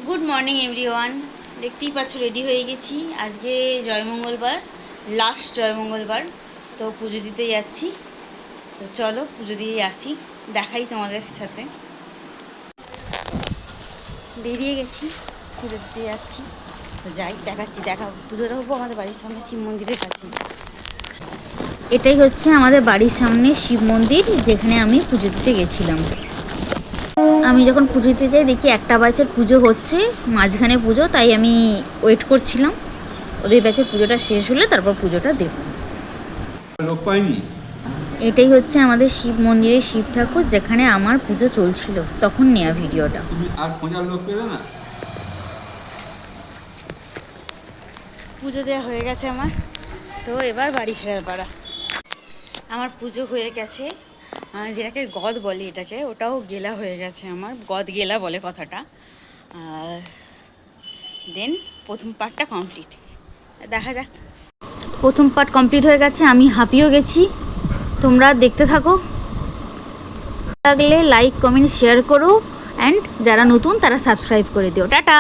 Good morning everyone. দেখতেই পাচ্ছ ready হয়ে গেছি। আজকে জয়মঙ্গলবার, লাস্ট জয়মঙ্গলবার, তো পুজো দিতে যাচ্ছি। তো চলো পুজো দিয়ে আসি, দেখাই তোমাদের সাথে। বেরিয়ে গেছি, পুজো দিতে যাচ্ছি। তো যাই, দেখাচ্ছি। পুজোটা হবো আমাদের বাড়ির সামনে শিব মন্দিরের কাছে। এটাই হচ্ছে আমাদের বাড়ির সামনে শিব মন্দির, যেখানে আমি পুজো দিতে গেছিলাম। আমি যখন পুজো দিতে যাই দেখি একটা ব্যাচের পুজো হচ্ছে, মাঝখানে পুজো, তাই আমি ওয়েট করছিলাম ওদের ব্যাচের পুজোটা শেষ হলে তারপর পুজোটা দেব। এটাই হচ্ছে আমাদের শিব মন্দিরের শিব ঠাকুর, যেখানে আমার পুজো চলছিল তখন নেওয়া ভিডিওটা। পুজো দেওয়া হয়ে গেছে আমার, তো এবার বাড়ি ফেরার পাড়া। আমার পুজো হয়ে গেছে, যেটাকে গদ বলে এটাকে, ওটাও গেলা হয়ে গেছে আমার, গদ গেলা বলে কথাটা। আর দেন প্রথম পার্টটা কমপ্লিট, দেখা যাক। প্রথম পার্ট কমপ্লিট হয়ে গেছে, আমি হাঁপিয়েও গেছি। তোমরা দেখতে থাকো, লাগলে লাইক কমেন্ট শেয়ার করো, অ্যান্ড যারা নতুন তারা সাবস্ক্রাইব করে দিও। টাটা।